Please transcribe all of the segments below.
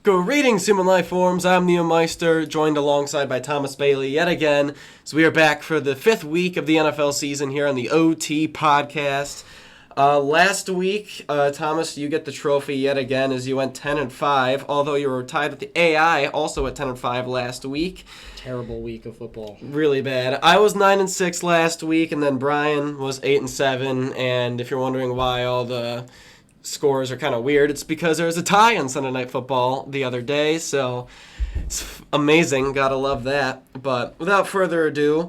Greetings, human life forms. I'm Neo Meister, joined alongside by Thomas Bailey yet again. So we are back for the 5th week of the NFL season here on the OT podcast. Last week, Thomas, you get the trophy yet again as you went 10-5, although you were tied with the AI, also at 10-5 last week. Terrible week of football. Really bad. I was 9-6 last week, and then Brian was 8-7. And if you're wondering why all the scores are kind of weird, it's because there was a tie on Sunday Night Football the other day, so it's amazing. Gotta love that. But without further ado,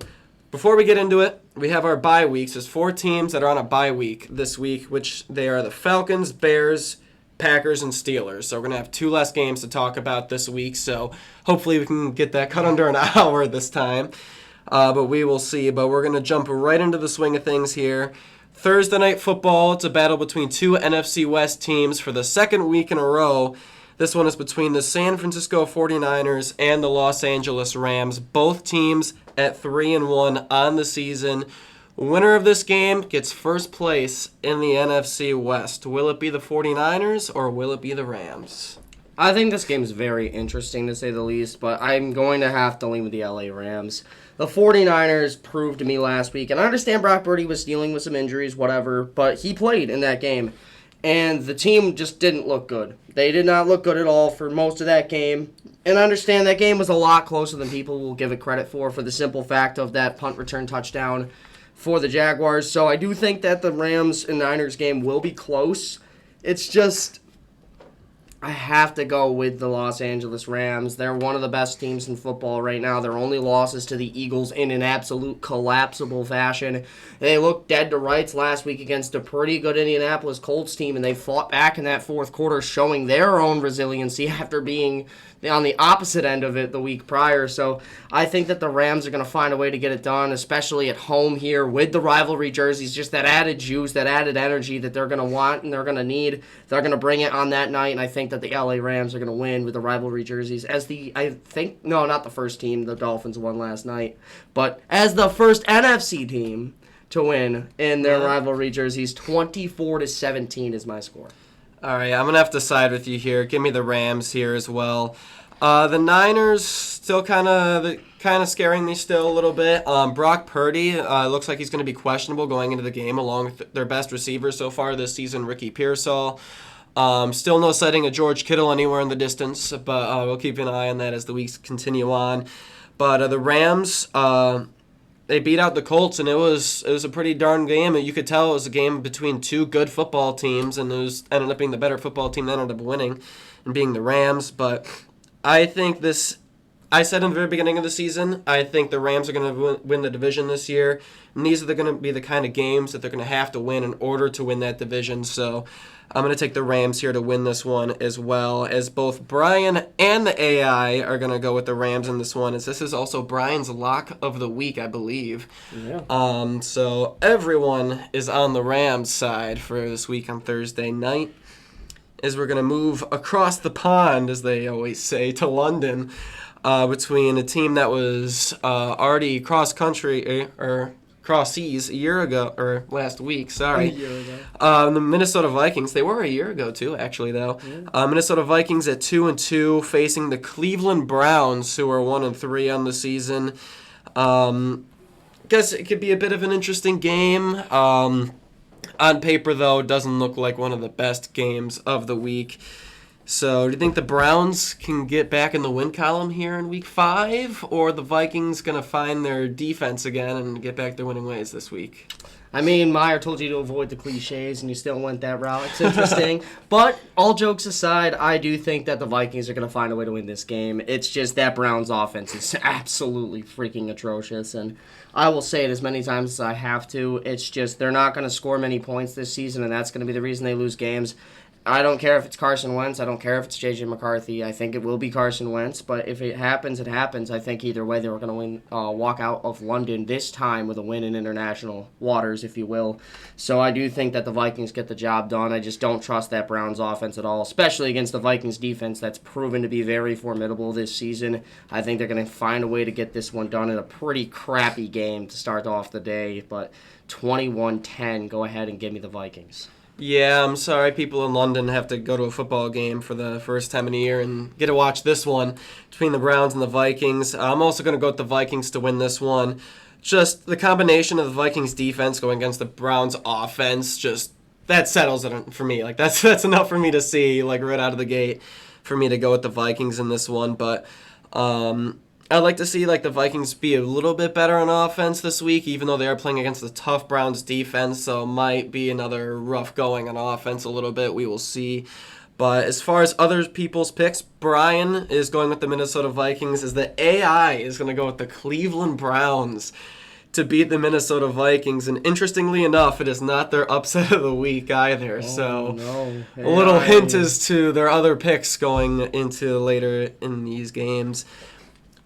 before we get into it, we have our bye weeks. There's 4 teams that are on a bye week this week, which they are the Falcons, Bears, Packers, and Steelers. So we're going to have 2 less games to talk about this week, so hopefully we can get that cut under an hour this time. But we will see. But we're going to jump right into the swing of things here. Thursday Night Football, it's a battle between 2 NFC West teams for the second week in a row. This one is between the San Francisco 49ers and the Los Angeles Rams. Both teams at 3-1 on the season. Winner of this game gets first place in the NFC West. Will it be the 49ers or will it be the Rams? I think this game is very interesting, to say the least, but I'm going to have to lean with the LA Rams. The 49ers proved to me last week, and I understand Brock Purdy was dealing with some injuries, whatever, but he played in that game, and the team just didn't look good. They did not look good at all for most of that game, and I understand that game was a lot closer than people will give it credit for the simple fact of that punt return touchdown for the Jaguars. So I do think that the Rams and Niners game will be close. It's just, I have to go with the Los Angeles Rams. They're one of the best teams in football right now. Their only losses to the Eagles in an absolute collapsible fashion. They looked dead to rights last week against a pretty good Indianapolis Colts team, and they fought back in that fourth quarter, showing their own resiliency after being on the opposite end of it the week prior. So I think that the Rams are going to find a way to get it done, especially at home here with the rivalry jerseys, just that added juice, that added energy that they're going to want and they're going to need. They're going to bring it on that night, and I think that the LA Rams are going to win with the rivalry jerseys not the first team, the Dolphins won last night, but as the first NFC team to win in their rivalry jerseys. 24-17 is my score. All right, I'm going to have to side with you here. Give me the Rams here as well. The Niners still kind of scaring me still a little bit. Brock Purdy looks like he's going to be questionable going into the game along with their best receiver so far this season, Ricky Pearsall. Still no sighting of George Kittle anywhere in the distance, but we'll keep an eye on that as the weeks continue on. But the Rams, they beat out the Colts, and it was a pretty darn game. You could tell it was a game between 2 good football teams, and it ended up being the better football team that ended up winning and being the Rams. But I think I said in the very beginning of the season, I think the Rams are going to win the division this year. And these are going to be the kind of games that they're going to have to win in order to win that division. So I'm going to take the Rams here to win this one, as well as both Brian and the AI are going to go with the Rams in this one, as this is also Brian's lock of the week, I believe. Yeah. So everyone is on the Rams side for this week on Thursday night, as we're going to move across the pond, as they always say, to London, between a team that was already cross-country, or cross seas a year ago, or last week, sorry. A year ago. The Minnesota Vikings, they were a year ago too, actually, though. Yeah. Minnesota Vikings at 2-2, facing the Cleveland Browns, who are 1-3 on the season. Guess it could be a bit of an interesting game. On paper, though, it doesn't look like one of the best games of the week. So, do you think the Browns can get back in the win column here in Week 5, or the Vikings going to find their defense again and get back their winning ways this week? I mean, Meyer told you to avoid the cliches, and you still went that route. It's interesting. But all jokes aside, I do think that the Vikings are going to find a way to win this game. It's just that Browns offense is absolutely freaking atrocious, and I will say it as many times as I have to. It's just they're not going to score many points this season, and that's going to be the reason they lose games. I don't care if it's Carson Wentz. I don't care if it's J.J. McCarthy. I think it will be Carson Wentz. But if it happens, it happens. I think either way they were going to walk out of London this time with a win in international waters, if you will. So I do think that the Vikings get the job done. I just don't trust that Browns offense at all, especially against the Vikings defense that's proven to be very formidable this season. I think they're going to find a way to get this one done in a pretty crappy game to start off the day. But 21-10, go ahead and give me the Vikings. Yeah, I'm sorry people in London have to go to a football game for the first time in a year and get to watch this one between the Browns and the Vikings. I'm also going to go with the Vikings to win this one. Just the combination of the Vikings defense going against the Browns offense, just that settles it for me. Like that's enough for me to see like right out of the gate for me to go with the Vikings in this one, but I'd like to see like the Vikings be a little bit better on offense this week, even though they are playing against the tough Browns defense. So it might be another rough going on offense a little bit. We will see. But as far as other people's picks, Brian is going with the Minnesota Vikings. As the AI is going to go with the Cleveland Browns to beat the Minnesota Vikings. And interestingly enough, it is not their upset of the week either. No. A little hint as to their other picks going into later in these games.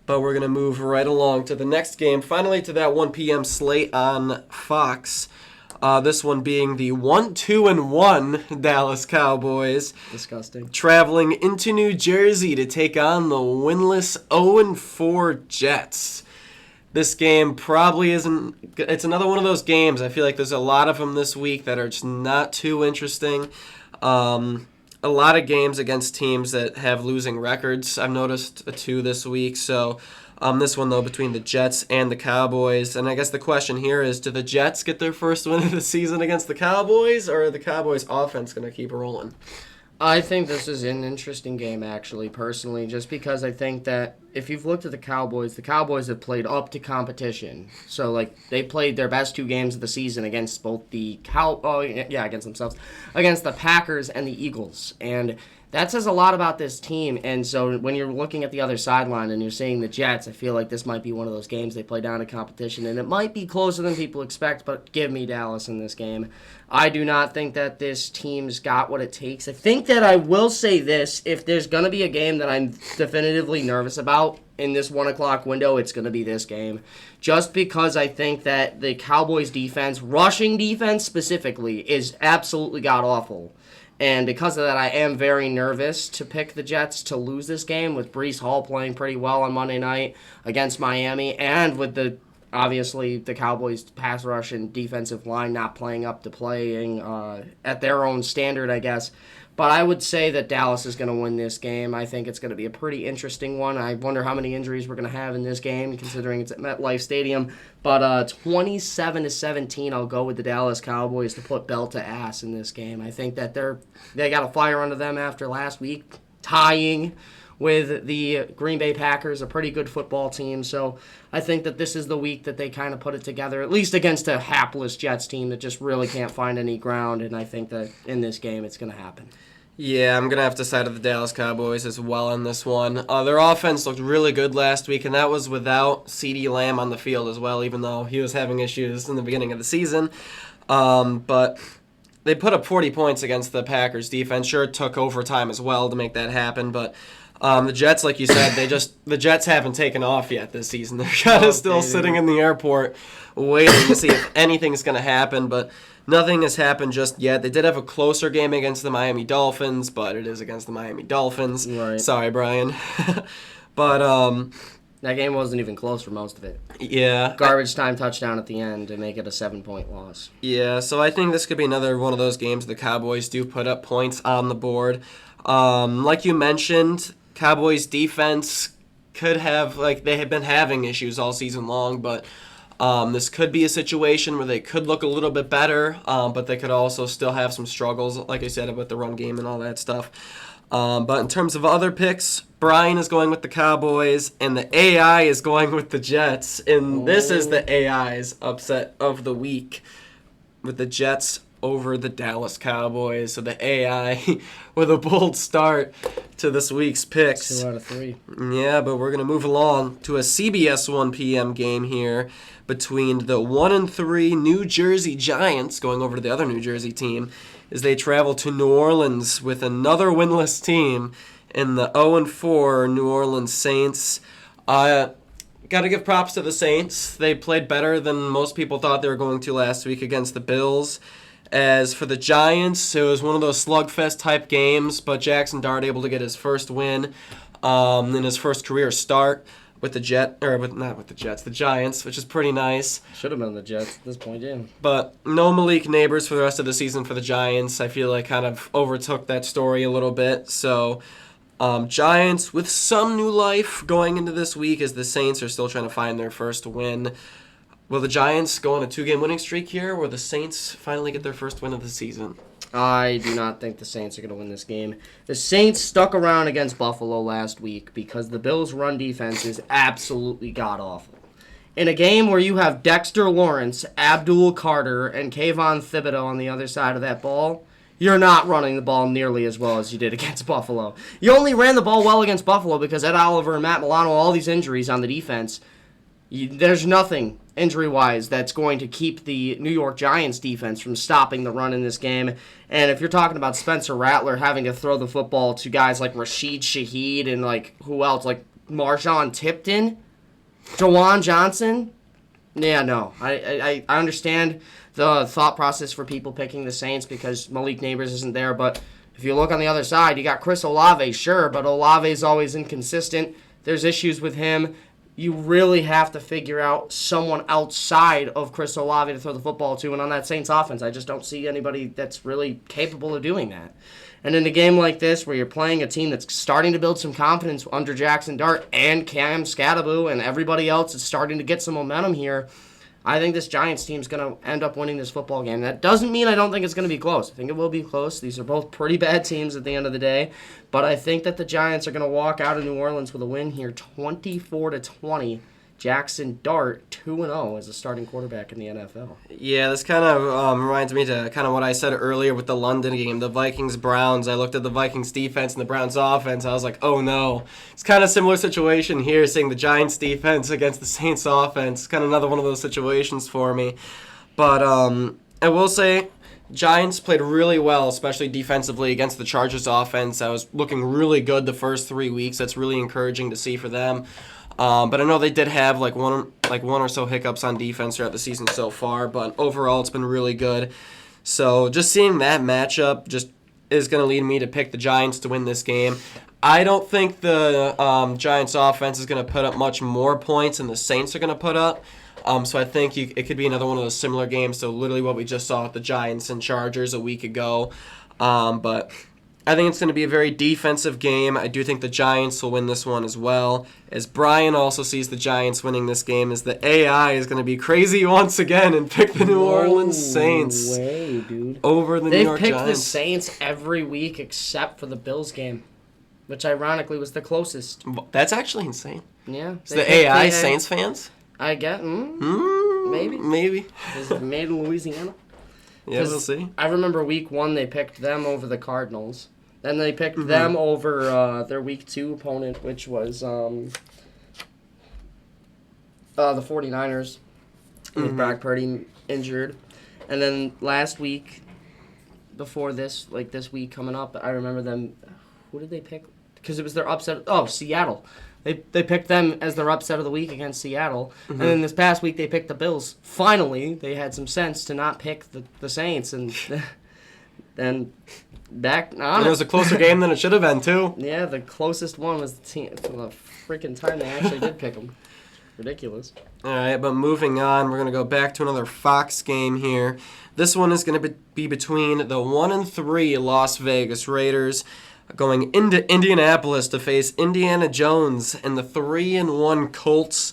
But we're going to move right along to the next game. Finally to that 1 p.m. slate on Fox. This one being the 1-2-1 Dallas Cowboys. Disgusting. Traveling into New Jersey to take on the winless 0-4 Jets. This game probably isn't... It's another one of those games. I feel like there's a lot of them this week that are just not too interesting. A lot of games against teams that have losing records. I've noticed two this week. So this one, though, between the Jets and the Cowboys. And I guess the question here is, do the Jets get their first win of the season against the Cowboys, or are the Cowboys' offense going to keep rolling? I think this is an interesting game, actually, personally, just because I think that if you've looked at the Cowboys have played up to competition. So, like, they played their best 2 games of the season against both against themselves, against the Packers and the Eagles. And that says a lot about this team. And so when you're looking at the other sideline and you're seeing the Jets, I feel like this might be one of those games they play down to competition. And it might be closer than people expect, but give me Dallas in this game. I do not think that this team's got what it takes. I think that I will say this. If there's going to be a game that I'm definitively nervous about in this 1 o'clock window, it's going to be this game. Just because I think that the Cowboys defense, rushing defense specifically, is absolutely god-awful. And because of that, I am very nervous to pick the Jets to lose this game with Breece Hall playing pretty well on Monday night against Miami, and with obviously the Cowboys' pass rush and defensive line not playing up to playing at their own standard, I guess. But I would say that Dallas is going to win this game. I think it's going to be a pretty interesting one. I wonder how many injuries we're going to have in this game, considering it's at MetLife Stadium. But 27-17, I'll go with the Dallas Cowboys to put belt to ass in this game. I think that they got a fire under them after last week, tying with the Green Bay Packers, a pretty good football team. So I think that this is the week that they kind of put it together, at least against a hapless Jets team that just really can't find any ground. And I think that in this game it's going to happen. Yeah, I'm going to have to side with the Dallas Cowboys as well on this one. Their offense looked really good last week, and that was without CeeDee Lamb on the field as well, even though he was having issues in the beginning of the season. But they put up 40 points against the Packers defense. Sure, it took overtime as well to make that happen, but the Jets, like you said, the Jets haven't taken off yet this season. They're kind of still sitting in the airport waiting to see if anything's going to happen, but nothing has happened just yet. They did have a closer game against the Miami Dolphins, but it is against the Miami Dolphins. Right. Sorry, Brian. But that game wasn't even close for most of it. Yeah. Garbage time touchdown at the end to make it a 7-point loss. Yeah, so I think this could be another one of those games the Cowboys do put up points on the board. Like you mentioned, Cowboys defense could have, they have been having issues all season long, but this could be a situation where they could look a little bit better, but they could also still have some struggles, like I said, with the run game and all that stuff. But in terms of other picks, Brian is going with the Cowboys, and the AI is going with the Jets. And this is the AI's upset of the week, with the Jets over the Dallas Cowboys. So the AI with a bold start to this week's picks. 2 out of 3. Yeah, but we're going to move along to a CBS 1 p.m. game here between the 1-3 New Jersey Giants going over to the other New Jersey team as they travel to New Orleans with another winless team in the 0-4 New Orleans Saints. Got to give props to the Saints. They played better than most people thought they were going to last week against the Bills. As for the Giants, it was one of those slugfest-type games, but Jackson Dart able to get his first win in his first career start. with the the Giants, which is pretty nice. Should have been the Jets at this point, yeah. But no Malik Neighbors for the rest of the season for the Giants. I feel like kind of overtook that story a little bit. So Giants with some new life going into this week as the Saints are still trying to find their first win. Will the Giants go on a 2-game winning streak here, or will the Saints finally get their first win of the season? I do not think the Saints are going to win this game. The Saints stuck around against Buffalo last week because the Bills' run defense is absolutely god-awful. In a game where you have Dexter Lawrence, Abdul Carter, and Kayvon Thibodeau on the other side of that ball, you're not running the ball nearly as well as you did against Buffalo. You only ran the ball well against Buffalo because Ed Oliver and Matt Milano, all these injuries on the defense. There's nothing injury-wise that's going to keep the New York Giants defense from stopping the run in this game. And if you're talking about Spencer Rattler having to throw the football to guys like Rashid Shaheed and like who else, like Marshawn Tipton, Jawan Johnson, yeah, no. I understand the thought process for people picking the Saints because Malik Neighbors isn't there, but if you look on the other side, you got Chris Olave, sure, but Olave's always inconsistent. There's issues with him. You really have to figure out someone outside of Chris Olave to throw the football to. And on that Saints offense, I just don't see anybody that's really capable of doing that. And in a game like this, where you're playing a team that's starting to build some confidence under Jackson Dart and Cam Scattaboo and everybody else is starting to get some momentum here, I think this Giants team is going to end up winning this football game. That doesn't mean I don't think it's going to be close. I think it will be close. These are both pretty bad teams at the end of the day. But I think that the Giants are going to walk out of New Orleans with a win here, 24-20. Jackson Dart, 2-0 as a starting quarterback in the NFL. Yeah, this kind of reminds me to kind of what I said earlier with the London game, the Vikings-Browns. I looked at the Vikings defense and the Browns offense. I was like, oh no. It's kind of similar situation here, seeing the Giants defense against the Saints offense. Kind of another one of those situations for me. But I will say, Giants played really well, especially defensively against the Chargers offense. I was looking really good the first 3 weeks. That's really encouraging to see for them. But I know they did have like one or so hiccups on defense throughout the season so far, but overall it's been really good. So just seeing that matchup just is going to lead me to pick the Giants to win this game. I don't think the Giants offense is going to put up much more points than the Saints are going to put up. So I think it could be another one of those similar games to literally what we just saw with the Giants and Chargers a week ago. But I think it's going to be a very defensive game. I do think the Giants will win this one as well. As Brian also sees the Giants winning this game, as the AI is going to be crazy once again and pick the New Orleans Saints over the New York Giants. They've picked the Saints every week except for the Bills game, which ironically was the closest. That's actually insane. Yeah. So the AI Saints fans? I get, maybe. Maybe. Is it made in Louisiana? Yeah, we'll see. I remember week 1 they picked them over the Cardinals. Then they picked them over their week 2 opponent, which was the 49ers with Brock Purdy injured. And then last week, before this, like this week coming up, I remember them. Who did they pick? Because it was their upset. Oh, Seattle. They picked them as their upset of the week against Seattle. And then this past week they picked the Bills. Finally, they had some sense to not pick the Saints. And then back on it was a closer game than it should have been, too. Yeah, the closest one was the freaking time they actually did pick them. Ridiculous. All right, but moving on, we're going to go back to another Fox game here. This one is going to be between the 1-3 Las Vegas Raiders going into Indianapolis to face Indiana Jones and the 3-1 Colts.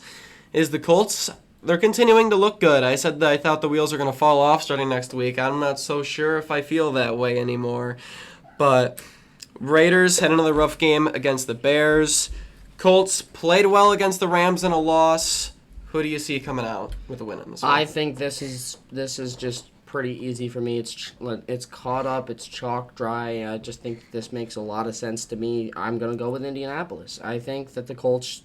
The Colts, they're continuing to look good. I said that I thought the wheels are going to fall off starting next week. I'm not so sure if I feel that way anymore. But Raiders had another rough game against the Bears. Colts played well against the Rams in a loss. Who do you see coming out with a win in this one? I think this is just pretty easy for me. It's caught up. It's chalk dry. I just think this makes a lot of sense to me. I'm going to go with Indianapolis. I think that the Colts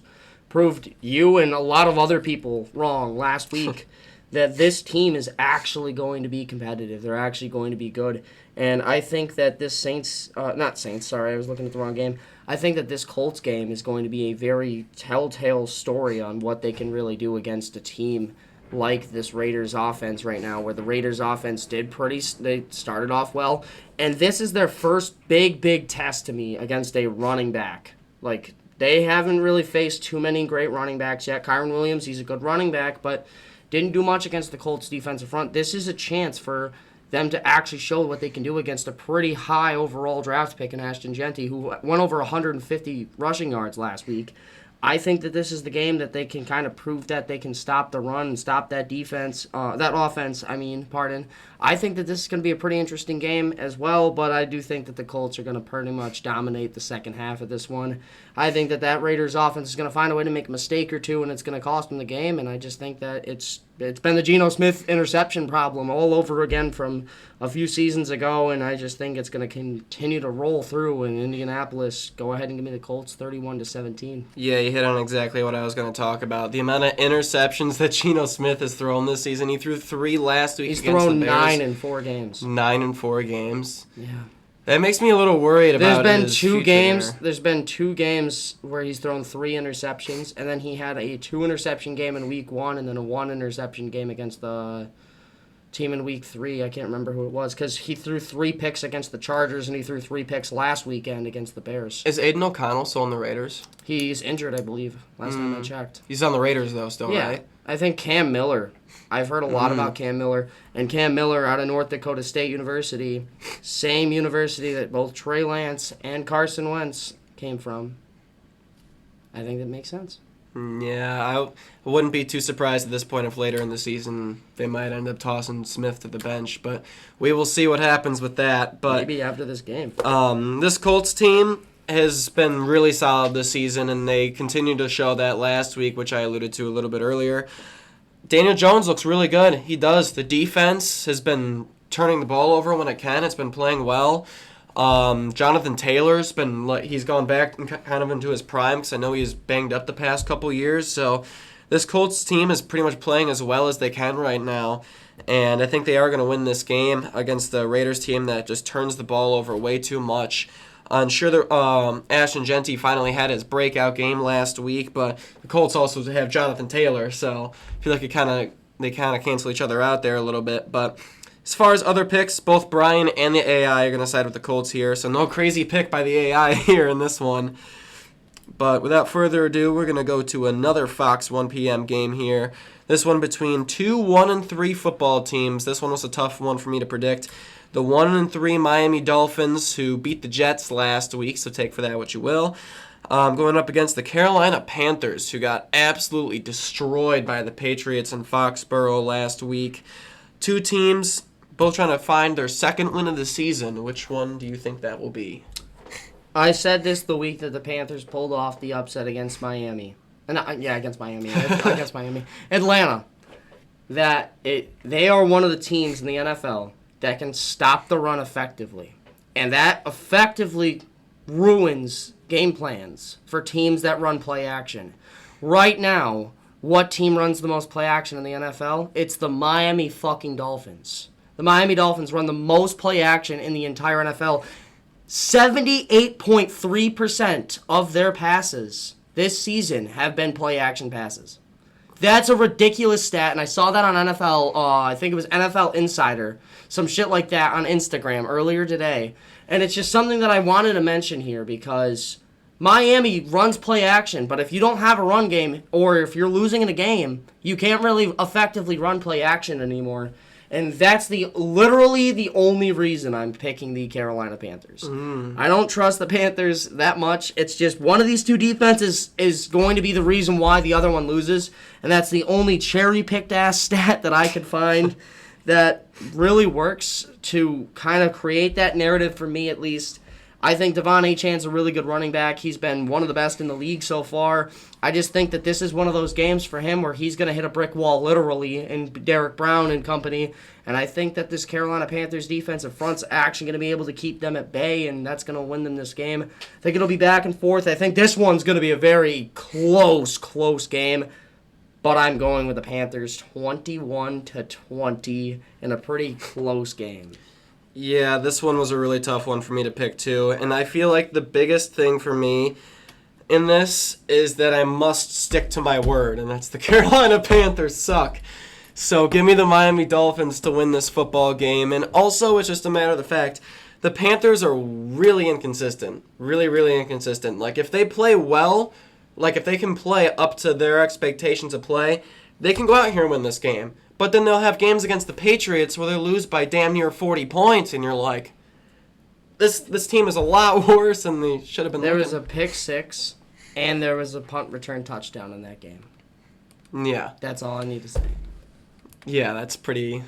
proved you and a lot of other people wrong last week that this team is actually going to be competitive. They're actually going to be good. And I think that this I was looking at the wrong game. I think that this Colts game is going to be a very telltale story on what they can really do against a team like this Raiders offense right now, where the Raiders offense they started off well, and this is their first big test to me against a running back. Like, They haven't really faced too many great running backs yet. Kyron Williams, he's a good running back, but didn't do much against the Colts defensive front. This is a chance for them to actually show what they can do against a pretty high overall draft pick in Ashton Jeanty, who went over 150 rushing yards last week. I think that this is the game that they can kind of prove that they can stop the run and stop that offense. I think that this is going to be a pretty interesting game as well, but I do think that the Colts are going to pretty much dominate the second half of this one. I think that Raiders offense is going to find a way to make a mistake or two, and it's going to cost them the game, and I just think that it's been the Geno Smith interception problem all over again from a few seasons ago, and I just think it's going to continue to roll through in Indianapolis. Go ahead and give me the Colts 31-17. Yeah, you hit on exactly what I was going to talk about. The amount of interceptions that Geno Smith has thrown this season. He threw 3 last week He's against thrown the Bears. 9 in 4 games. 9 in 4 games. Yeah. That makes me a little worried about his future there. There's been 2 games where he's thrown 3 interceptions, and then he had a 2 interception game in week 1 and then a 1 interception game against the team in week 3. I can't remember who it was because he threw 3 picks against the Chargers and he threw 3 picks last weekend against the Bears. Is Aiden O'Connell still on the Raiders? He's injured, I believe, last time I checked. He's on the Raiders, though, still, Yeah, right? I think Cam Miller. I've heard a lot about Cam Miller. And Cam Miller out of North Dakota State University, same university that both Trey Lance and Carson Wentz came from. I think that makes sense. Yeah, I wouldn't be too surprised at this point if later in the season they might end up tossing Smith to the bench, but we will see what happens with that. But maybe after this game. This Colts team has been really solid this season, and they continued to show that last week, which I alluded to a little bit earlier. Daniel Jones looks really good. He does. The defense has been turning the ball over when it can. It's been playing well. Jonathan Taylor's he's gone back kind of into his prime because I know he's banged up the past couple years. So this Colts team is pretty much playing as well as they can right now. And I think they are going to win this game against the Raiders team that just turns the ball over way too much. I'm sure Ashton Jeanty finally had his breakout game last week, but the Colts also have Jonathan Taylor, so I feel like they kind of cancel each other out there a little bit. But as far as other picks, both Brian and the AI are going to side with the Colts here, so no crazy pick by the AI here in this one. But without further ado, we're going to go to another Fox 1 p.m. game here. This one between 2 1-3 football teams. This one was a tough one for me to predict. The 1-3 Miami Dolphins, who beat the Jets last week, so take for that what you will. Going up against the Carolina Panthers, who got absolutely destroyed by the Patriots in Foxborough last week. 2 teams, both trying to find their second win of the season. Which one do you think that will be? I said this the week that the Panthers pulled off the upset against Miami. Against Miami. Against Miami. Atlanta. They are one of the teams in the NFL that can stop the run effectively. And that effectively ruins game plans for teams that run play action. Right now, what team runs the most play action in the NFL? It's the Miami fucking Dolphins. The Miami Dolphins run the most play action in the entire NFL. 78.3% of their passes this season have been play action passes. That's a ridiculous stat, and I saw that on NFL, I think it was NFL Insider, some shit like that on Instagram earlier today. And it's just something that I wanted to mention here because Miami runs play action, but if you don't have a run game or if you're losing in a game, you can't really effectively run play action anymore. And that's literally the only reason I'm picking the Carolina Panthers. I don't trust the Panthers that much. It's just one of these 2 defenses is going to be the reason why the other one loses. And that's the only cherry-picked ass stat that I could find that really works to kind of create that narrative for me at least. I think Devon Achane's a really good running back. He's been one of the best in the league so far. I just think that this is one of those games for him where he's going to hit a brick wall literally in Derek Brown and company. And I think that this Carolina Panthers defensive front's actually going to be able to keep them at bay, and that's going to win them this game. I think it'll be back and forth. I think this one's going to be a very close game. But I'm going with the Panthers 21-20 in a pretty close game. Yeah, this one was a really tough one for me to pick too, and I feel like the biggest thing for me in this is that I must stick to my word, and that's the Carolina Panthers suck. So give me the Miami Dolphins to win this football game, and also it's just a matter of the fact the Panthers are really inconsistent. Really, really inconsistent. Like, if they play well, like, if they can play up to their expectations of play, they can go out here and win this game. But then they'll have games against the Patriots where they lose by damn near 40 points, and you're like, this team is a lot worse than they should have been. There was a pick six, and there was a punt return touchdown in that game. Yeah. That's all I need to say. Yeah, it's pretty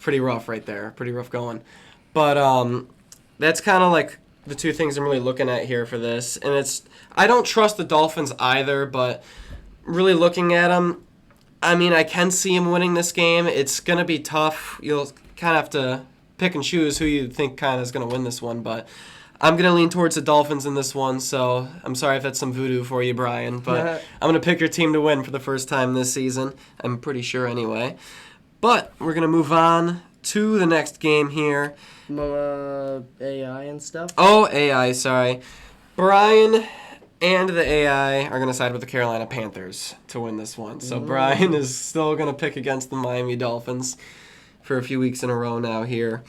rough right there. Pretty rough going. But that's kind of like the two things I'm really looking at here for this. And I don't trust the Dolphins either, but really looking at them, I mean, I can see them winning this game. It's going to be tough. You'll kind of have to pick and choose who you think kind of is going to win this one, but I'm going to lean towards the Dolphins in this one, so I'm sorry if that's some voodoo for you, Brian, but I'm going to pick your team to win for the first time this season. I'm pretty sure anyway. But we're going to move on to the next game here. AI and stuff? Oh, AI, sorry. Brian and the AI are going to side with the Carolina Panthers to win this one. So Brian is still going to pick against the Miami Dolphins for a few weeks in a row now here.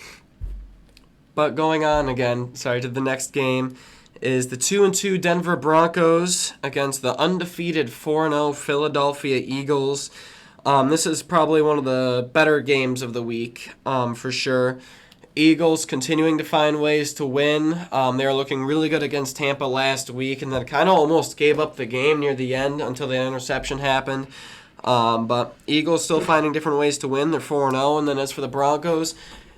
But going on again, to the next game is the 2-2 Denver Broncos against the undefeated 4-0 Philadelphia Eagles. This is probably one of the better games of the week, for sure. Eagles continuing to find ways to win. They were looking really good against Tampa last week, and then kind of almost gave up the game near the end until the interception happened. But Eagles still finding different ways to win. They're 4-0, and then as for the Broncos,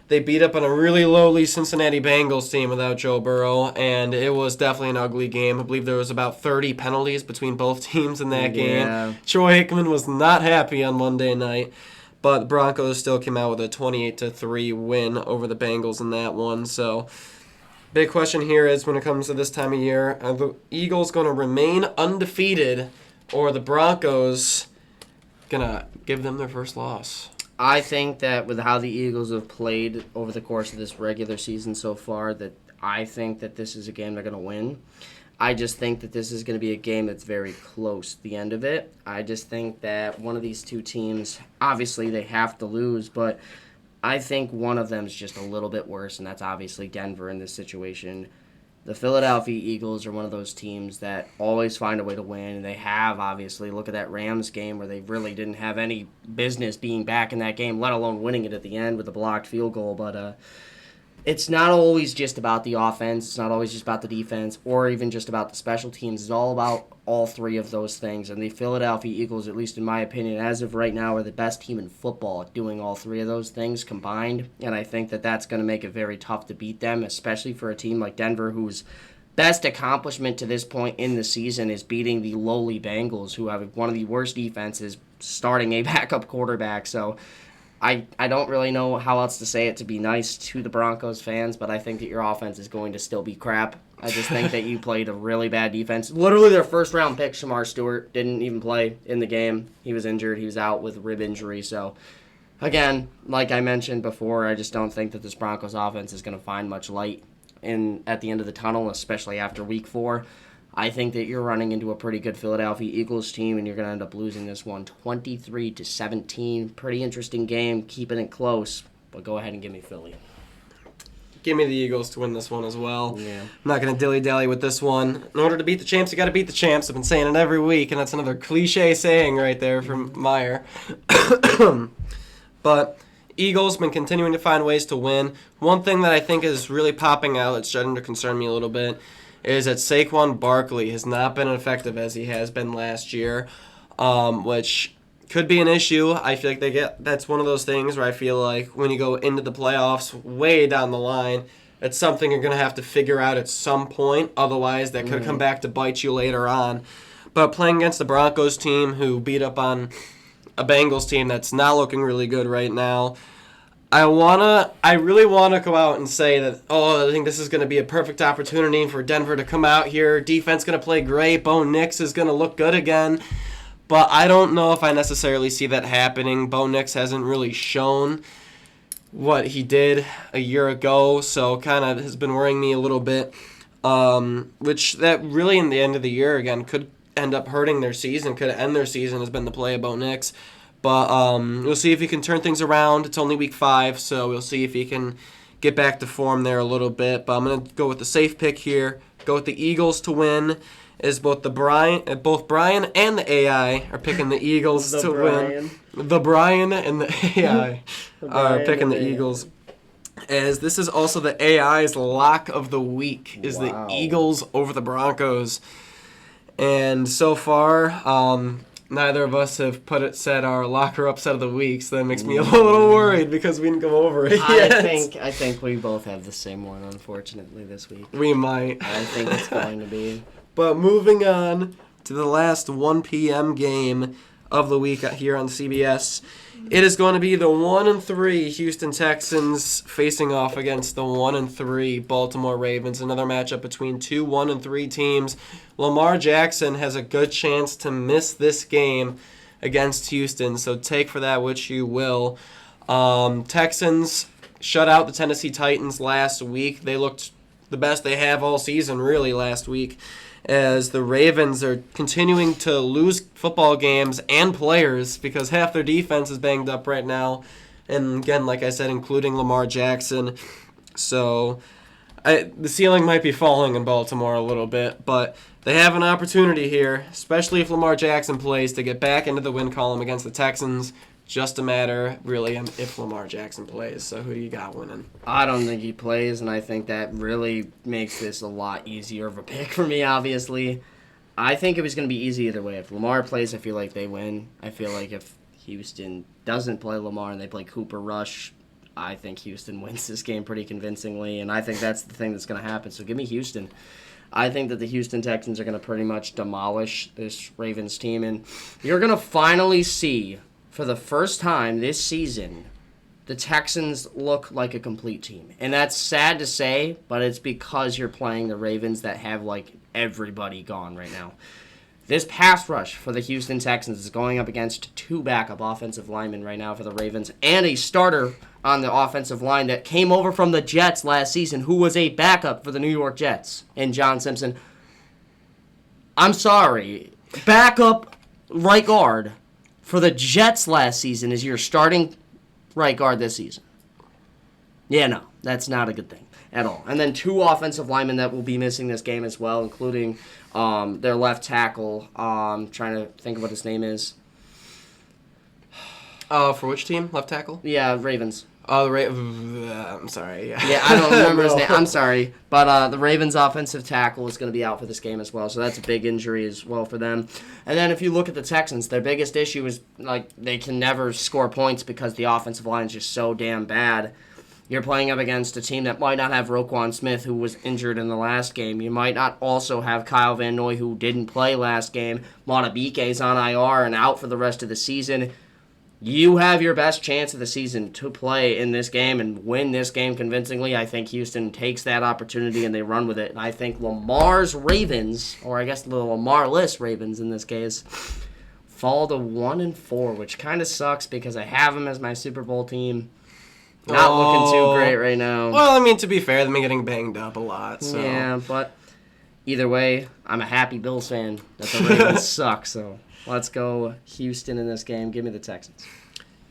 they beat up on a really lowly Cincinnati Bengals team without Joe Burrow, and it was definitely an ugly game. I believe there was about 30 penalties between both teams in that game. Troy Aikman was not happy on Monday night, but the Broncos still came out with a 28-3 win over the Bengals in that one. So, big question here is when it comes to this time of year, are the Eagles going to remain undefeated, or are the Broncos going to give them their first loss? I think that with how the Eagles have played over the course of this regular season so far, that I think that this is a game they're going to win. I just think that this is going to be a game that's very close at the end of it. I just think that one of these two teams, obviously they have to lose, but I think one of them is just a little bit worse, and that's obviously Denver in this situation. The Philadelphia Eagles are one of those teams that always find a way to win, and they have, obviously. Look at that Rams game where they really didn't have any business being back in that game, let alone winning it at the end with a blocked field goal. But it's not always just about the offense. It's not always just about the defense or even just about the special teams. It's all about all three of those things. And the Philadelphia Eagles, at least in my opinion, as of right now, are the best team in football at doing all three of those things combined. And I think that that's going to make it very tough to beat them, especially for a team like Denver, whose best accomplishment to this point in the season is beating the lowly Bengals, who have one of the worst defenses, starting a backup quarterback. So I don't really know how else to say it to be nice to the Broncos fans, but I think that your offense is going to still be crap. I just think that you played a really bad defense. Literally their first-round pick, Shamar Stewart, didn't even play in the game. He was injured. He was out with rib injury. So, again, like I mentioned before, I just don't think that this Broncos offense is going to find much light at the end of the tunnel, especially after Week 4. I think that you're running into a pretty good Philadelphia Eagles team, and you're going to end up losing this one 23-17. Pretty interesting game, keeping it close, but go ahead and give me Philly. Give me the Eagles to win this one as well. Yeah. I'm not going to dilly-dally with this one. In order to beat the champs, you got to beat the champs. I've been saying it every week, and that's another cliche saying right there from Meyer. But Eagles been continuing to find ways to win. One thing that I think is really popping out, it's starting to concern me a little bit, is that Saquon Barkley has not been effective as he has been last year, which could be an issue. I feel like that's one of those things where I feel like when you go into the playoffs way down the line, it's something you're going to have to figure out at some point. Otherwise, that could come back to bite you later on. But playing against the Broncos team who beat up on a Bengals team that's not looking really good right now, I really want to go out and say that, I think this is going to be a perfect opportunity for Denver to come out here. Defense going to play great. Bo Nix is going to look good again. But I don't know if I necessarily see that happening. Bo Nix hasn't really shown what he did a year ago, so kind of has been worrying me a little bit, which that really in the end of the year, again, could end up hurting their season, could end their season, has been the play of Bo Nix. But we'll see if he can turn things around. It's only week 5, so we'll see if he can get back to form there a little bit. But I'm going to go with the safe pick here. Go with the Eagles to win. Is both Brian and the AI are picking the Eagles to win. The Brian and the AI are picking the Eagles. As this is also the AI's lock of the week, is the Eagles over the Broncos. And so far, neither of us have said our locker upset of the week, so that makes me a little worried because we didn't go over it yet. I think we both have the same one, unfortunately, this week. We might. I think it's going to be. But moving on to the last 1 p.m. game of the week here on CBS, it is going to be the 1-3 Houston Texans facing off against the 1-3 Baltimore Ravens. Another matchup between two 1-3 teams. Lamar Jackson has a good chance to miss this game against Houston, so take for that which you will. Texans shut out the Tennessee Titans last week. They looked the best they have all season, really, last week, as the Ravens are continuing to lose football games and players because half their defense is banged up right now. And again, like I said, including Lamar Jackson. So the ceiling might be falling in Baltimore a little bit, but they have an opportunity here, especially if Lamar Jackson plays, to get back into the win column against the Texans. Just a matter, really, if Lamar Jackson plays. So who you got winning? I don't think he plays, and I think that really makes this a lot easier of a pick for me, obviously. I think it was going to be easy either way. If Lamar plays, I feel like they win. I feel like if Houston doesn't play Lamar and they play Cooper Rush, I think Houston wins this game pretty convincingly, and I think that's the thing that's going to happen. So give me Houston. I think that the Houston Texans are going to pretty much demolish this Ravens team, and you're going to finally see, for the first time this season, the Texans look like a complete team. And that's sad to say, but it's because you're playing the Ravens that have, like, everybody gone right now. This pass rush for the Houston Texans is going up against two backup offensive linemen right now for the Ravens and a starter on the offensive line that came over from the Jets last season who was a backup for the New York Jets, and John Simpson. I'm sorry. Backup right guard for the Jets last season is your starting right guard this season. Yeah, no, that's not a good thing at all. And then two offensive linemen that will be missing this game as well, including their left tackle. Trying to think of what his name is. For which team? Left tackle? Yeah, Ravens. Oh, I'm sorry. Yeah, I don't remember his name. I'm sorry. But the Ravens' offensive tackle is going to be out for this game as well, so that's a big injury as well for them. And then if you look at the Texans, their biggest issue is like they can never score points because the offensive line is just so damn bad. You're playing up against a team that might not have Roquan Smith, who was injured in the last game. You might not also have Kyle Van Noy, who didn't play last game. Montabike's on IR and out for the rest of the season. You have your best chance of the season to play in this game and win this game convincingly. I think Houston takes that opportunity and they run with it. And I think Lamar's Ravens, or I guess the Lamar-less Ravens in this case, fall to 1-4, which kind of sucks because I have them as my Super Bowl team. Not looking too great right now. Well, I mean, to be fair, they've been getting banged up a lot. So. Yeah, but either way, I'm a happy Bills fan that the Ravens suck, so let's go Houston in this game. Give me the Texans.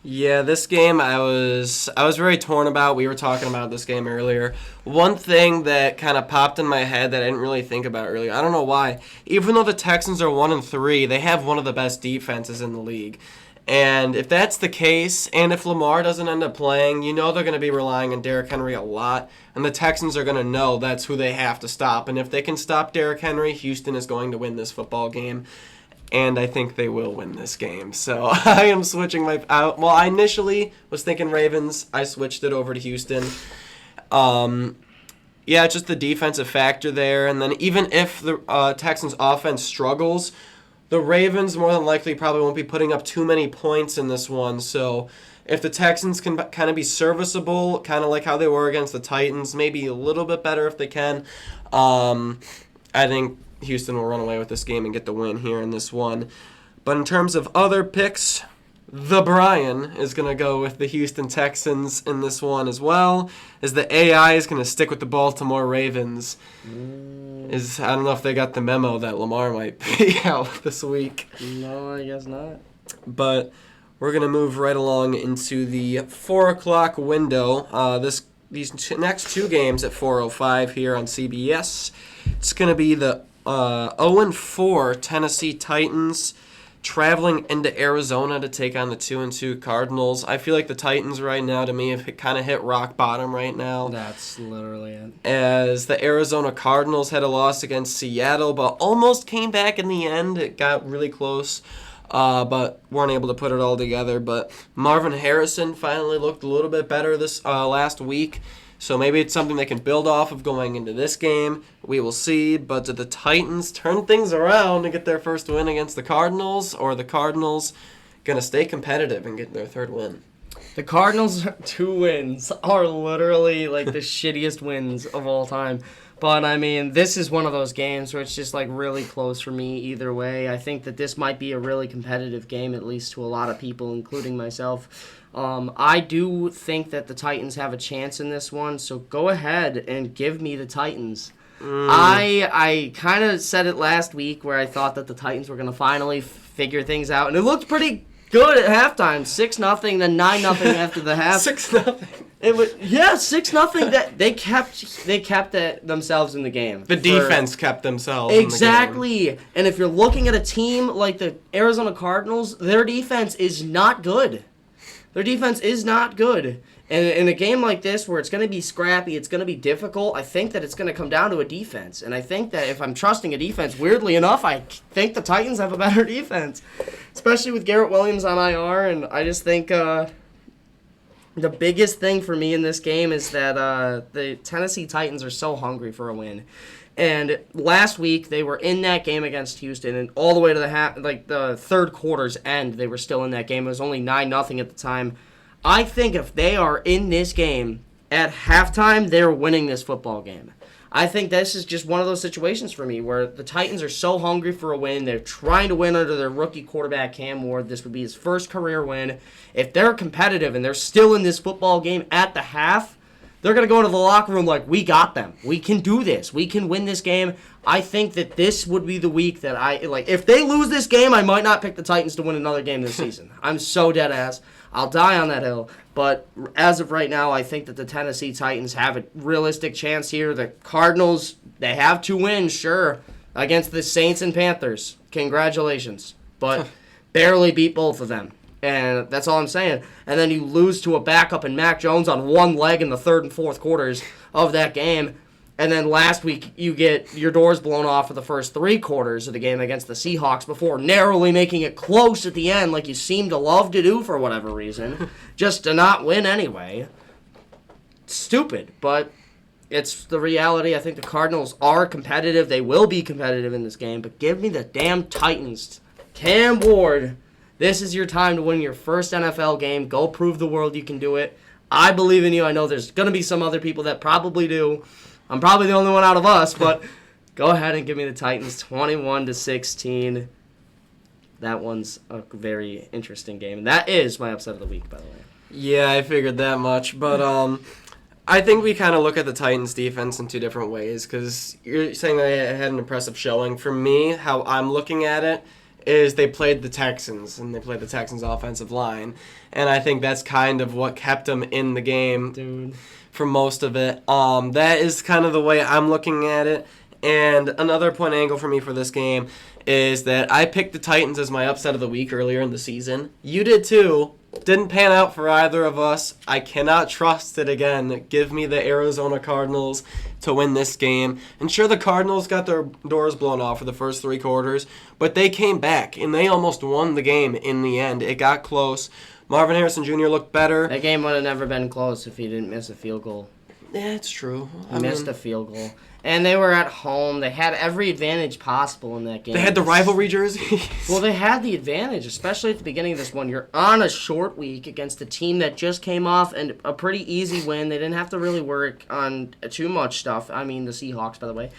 Yeah, this game I was very torn about. We were talking about this game earlier. One thing that kind of popped in my head that I didn't really think about earlier, I don't know why, even though the Texans are 1-3, they have one of the best defenses in the league. And if that's the case, and if Lamar doesn't end up playing, you know they're going to be relying on Derrick Henry a lot, and the Texans are going to know that's who they have to stop. And if they can stop Derrick Henry, Houston is going to win this football game. And I think they will win this game. So I am switching my... I initially was thinking Ravens. I switched it over to Houston. Yeah, just the defensive factor there. And then even if the Texans' offense struggles, the Ravens more than likely probably won't be putting up too many points in this one. So if the Texans can kind of be serviceable, kind of like how they were against the Titans, maybe a little bit better if they can, I think Houston will run away with this game and get the win here in this one. But in terms of other picks, the Brian is going to go with the Houston Texans in this one as well, as the AI is going to stick with the Baltimore Ravens. I don't know if they got the memo that Lamar might be out this week. No, I guess not. But we're going to move right along into the 4 o'clock window. This these next two games at 4:05 here on CBS. It's going to be the 0-4 Tennessee Titans traveling into Arizona to take on the 2-2 Cardinals. I feel like the Titans right now, to me, have kind of hit rock bottom right now. That's literally it. As the Arizona Cardinals had a loss against Seattle, but almost came back in the end. It got really close, but weren't able to put it all together. But Marvin Harrison finally looked a little bit better this last week. So maybe it's something they can build off of going into this game. We will see. But did the Titans turn things around and get their first win against the Cardinals? Or are the Cardinals going to stay competitive and get their third win? The Cardinals' 2 wins are literally like the shittiest wins of all time. But, I mean, this is one of those games where it's just like really close for me either way. I think that this might be a really competitive game, at least to a lot of people, including myself. I do think that the Titans have a chance in this one, so go ahead and give me the Titans. I kind of said it last week where I thought that the Titans were going to finally figure things out, and it looked pretty good at halftime. 6-0, then 9-0 after the half. 6-0. It was 6-0. That they kept themselves in the game. The defense kept themselves exactly. in the game. And if you're looking at a team like the Arizona Cardinals, their defense is not good. Their defense is not good. And in a game like this where it's going to be scrappy, it's going to be difficult, I think that it's going to come down to a defense. And I think that if I'm trusting a defense, weirdly enough, I think the Titans have a better defense. Especially with Garrett Williams on IR. And I just think the biggest thing for me in this game is that the Tennessee Titans are so hungry for a win. And last week they were in that game against Houston, and all the way to the third quarter's end, they were still in that game. It was only 9-0 at the time. I think if they are in this game at halftime, they're winning this football game. I think this is just one of those situations for me where the Titans are so hungry for a win. They're trying to win under their rookie quarterback, Cam Ward. This would be his first career win. If they're competitive and they're still in this football game at the half, they're going to go into the locker room like, we got them. We can do this. We can win this game. I think that this would be the week that if they lose this game, I might not pick the Titans to win another game this season. I'm so dead ass. I'll die on that hill. But as of right now, I think that the Tennessee Titans have a realistic chance here. The Cardinals, they have 2 wins, sure, against the Saints and Panthers. Congratulations. But barely beat both of them. And that's all I'm saying. And then you lose to a backup in Mac Jones on one leg in the third and fourth quarters of that game. And then last week you get your doors blown off for the first 3 quarters of the game against the Seahawks before narrowly making it close at the end like you seem to love to do for whatever reason, just to not win anyway. Stupid, but it's the reality. I think the Cardinals are competitive. They will be competitive in this game, but give me the damn Titans. Cam Ward, this is your time to win your first NFL game. Go prove the world you can do it. I believe in you. I know there's going to be some other people that probably do. I'm probably the only one out of us, but go ahead and give me the Titans 21-16. That one's a very interesting game. And that is my upset of the week, by the way. Yeah, I figured that much. But I think we kind of look at the Titans' defense in 2 different ways because you're saying they had an impressive showing. For me, how I'm looking at it is they played the Texans, and they played the Texans' offensive line. And I think that's kind of what kept them in the game. Dude. For most of it. That is kind of the way I'm looking at it. And another point angle for me for this game is that I picked the Titans as my upset of the week earlier in the season. You did too. Didn't pan out for either of us. I cannot trust it again. Give me the Arizona Cardinals to win this game. And sure, the Cardinals got their doors blown off for the first 3 quarters, but they came back, and they almost won the game in the end. It got close. Marvin Harrison Jr. looked better. That game would have never been close if he didn't miss a field goal. Yeah, it's true. He missed a field goal. And they were at home. They had every advantage possible in that game. They had the rivalry jerseys. Well, they had the advantage, especially at the beginning of this one. You're on a short week against a team that just came off and a pretty easy win. They didn't have to really work on too much stuff. I mean, the Seahawks, by the way.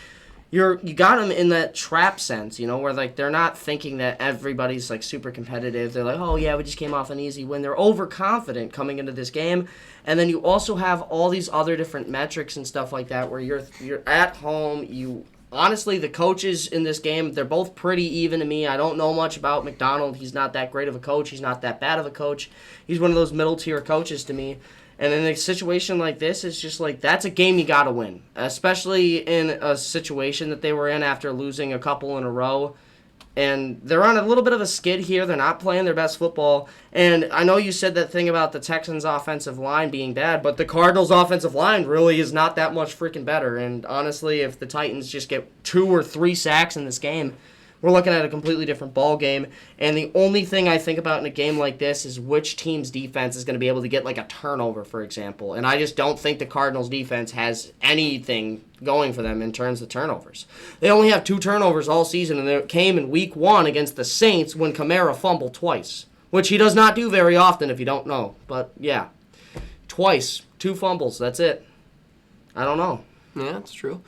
You got them in that trap sense, where they're not thinking that everybody's super competitive. They're like, oh yeah, we just came off an easy win. They're overconfident coming into this game, and then you also have all these other different metrics and stuff like that where you're at home. Honestly, the coaches in this game, they're both pretty even to me. I don't know much about McDonald. He's not that great of a coach. He's not that bad of a coach. He's one of those middle tier coaches to me. And in a situation like this, it's just like that's a game you got to win, especially in a situation that they were in after losing a couple in a row. And they're on a little bit of a skid here. They're not playing their best football. And I know you said that thing about the Texans' offensive line being bad, but the Cardinals' offensive line really is not that much freaking better. And honestly, if the Titans just get 2 or 3 sacks in this game, we're looking at a completely different ball game. And the only thing I think about in a game like this is which team's defense is going to be able to get like a turnover, for example. And I just don't think the Cardinals' defense has anything going for them in terms of turnovers. They only have 2 turnovers all season, and it came in week 1 against the Saints when Kamara fumbled twice, which he does not do very often if you don't know. But yeah, twice, 2 fumbles, that's it. I don't know. Yeah, that's true.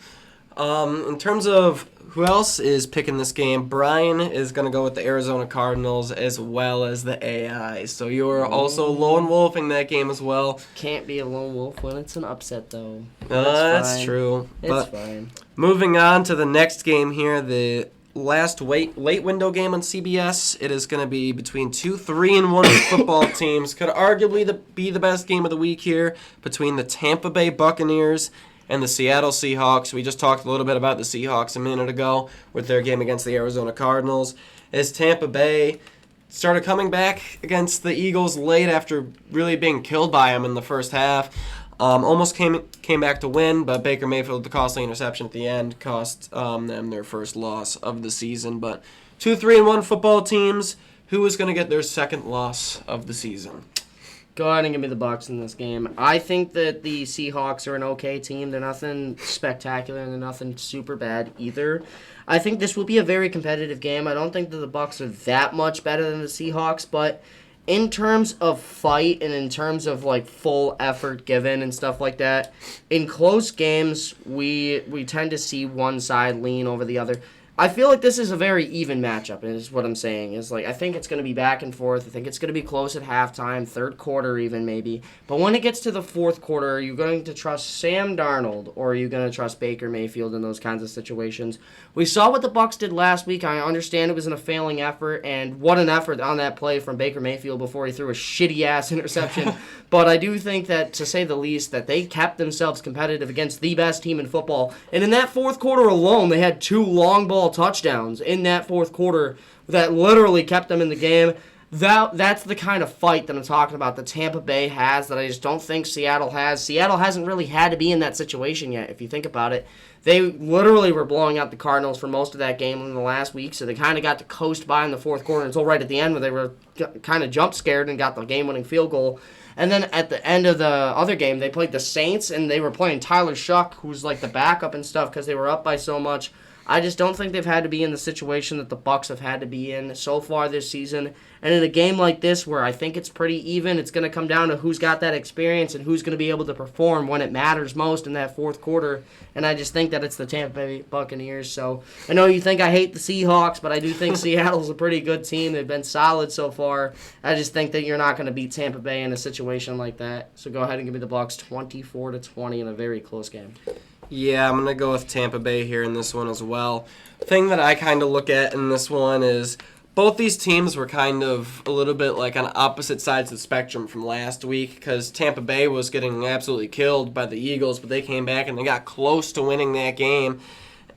In terms of who else is picking this game, Brian is going to go with the Arizona Cardinals as well as the AI. So you're also lone wolfing that game as well. Can't be a lone wolf when it's an upset, though. That's true. It's fine. Moving on to the next game here, the last late window game on CBS. It is going to be between 2 3-1 football teams. Could arguably be the best game of the week here between the Tampa Bay Buccaneers and the Seattle Seahawks. We just talked a little bit about the Seahawks a minute ago with their game against the Arizona Cardinals. As Tampa Bay started coming back against the Eagles late after really being killed by them in the first half. Almost came back to win, but Baker Mayfield, the costly interception at the end, cost them their first loss of the season. But 2 3-1 football teams. Who is going to get their second loss of the season? Go ahead and give me the Bucs in this game. I think that the Seahawks are an okay team. They're nothing spectacular and they're nothing super bad either. I think this will be a very competitive game. I don't think that the Bucs are that much better than the Seahawks, but in terms of fight and in terms of like full effort given and stuff like that, in close games we tend to see one side lean over the other. I feel like this is a very even matchup, is what I'm saying. Is like I think it's going to be back and forth. I think it's going to be close at halftime, third quarter even maybe. But when it gets to the fourth quarter, are you going to trust Sam Darnold or are you going to trust Baker Mayfield in those kinds of situations? We saw what the Bucs did last week. I understand it was in a failing effort, and what an effort on that play from Baker Mayfield before he threw a shitty-ass interception. But I do think that, to say the least, that they kept themselves competitive against the best team in football. And in that fourth quarter alone, they had 2 long ball touchdowns in that fourth quarter that literally kept them in the game. That's the kind of fight that I'm talking about that Tampa Bay has that I just don't think Seattle has. Seattle hasn't really had to be in that situation yet, if you think about it. They literally were blowing out the Cardinals for most of that game in the last week, so they kind of got to coast by in the fourth quarter until right at the end where they were kind of jump scared and got the game-winning field goal. And then at the end of the other game, they played the Saints, and they were playing Tyler Shuck, who's like the backup and stuff because they were up by so much. I just don't think they've had to be in the situation that the Bucs have had to be in so far this season. And in a game like this where I think it's pretty even, it's going to come down to who's got that experience and who's going to be able to perform when it matters most in that fourth quarter. And I just think that it's the Tampa Bay Buccaneers. So I know you think I hate the Seahawks, but I do think Seattle's a pretty good team. They've been solid so far. I just think that you're not going to beat Tampa Bay in a situation like that. So go ahead and give me the Bucs 24-20 in a very close game. Yeah, I'm going to go with Tampa Bay here in this one as well. Thing that I kind of look at in this one is both these teams were kind of a little bit like on opposite sides of the spectrum from last week because Tampa Bay was getting absolutely killed by the Eagles, but they came back and they got close to winning that game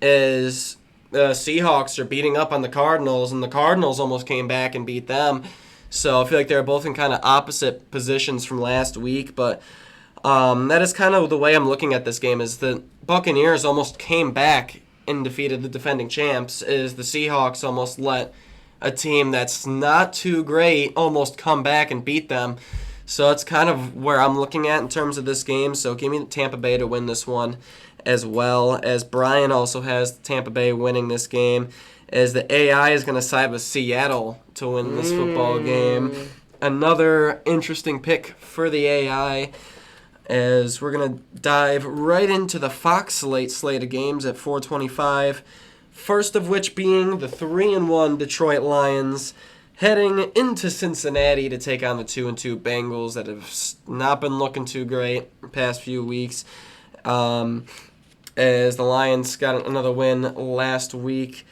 as the Seahawks are beating up on the Cardinals, and the Cardinals almost came back and beat them. So I feel like they're both in kind of opposite positions from last week, but that is kind of the way I'm looking at this game is the Buccaneers almost came back and defeated the defending champs as the Seahawks almost let a team that's not too great almost come back and beat them. So that's kind of where I'm looking at in terms of this game. So give me Tampa Bay to win this one as well, as Brian also has Tampa Bay winning this game, as the AI is going to side with Seattle to win this football game. Another interesting pick for the AI, as we're going to dive right into the Fox slate of games at 4:25. First of which being the 3-1 Detroit Lions heading into Cincinnati to take on the 2-2 Bengals that have not been looking too great the past few weeks. As the Lions got another win last week.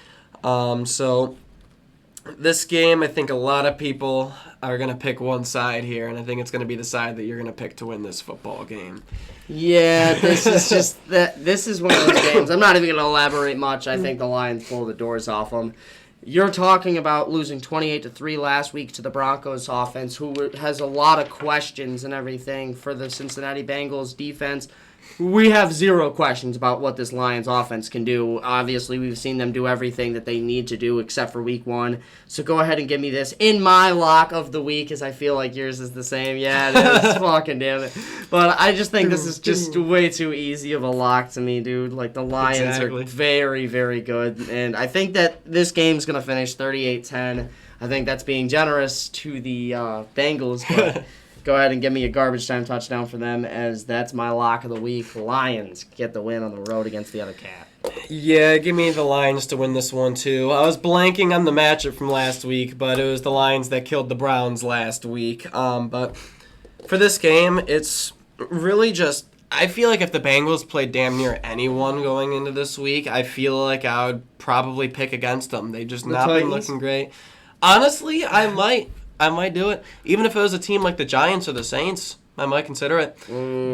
So This game, I think a lot of people are going to pick one side here, and I think it's going to be the side that you're going to pick to win this football game. Yeah, this is just that. This is one of those games. I'm not even going to elaborate much. I think the Lions blow the doors off them. You're talking about losing 28-3 last week to the Broncos offense, who has a lot of questions and everything for the Cincinnati Bengals defense. We have zero questions about what this Lions offense can do. Obviously, we've seen them do everything that they need to do except for week one. So go ahead and give me this in my lock of the week, as I feel like yours is the same. Yeah, it is. Fucking damn it. But I just think this is just way too easy of a lock to me, dude. Like, the Lions are very, very good. And I think that this game's going to finish 38-10. I think that's being generous to the Bengals, but... Go ahead and give me a garbage time touchdown for them, as that's my lock of the week. Lions get the win on the road against the other cat. Yeah, give me the Lions to win this one, too. I was blanking on the matchup from last week, but it was the Lions that killed the Browns last week. But for this game, it's really just... I feel like if the Bengals played damn near anyone going into this week, I feel like I would probably pick against them. They've just not been looking great. Honestly, I might do it. Even if it was a team like the Giants or the Saints, I might consider it.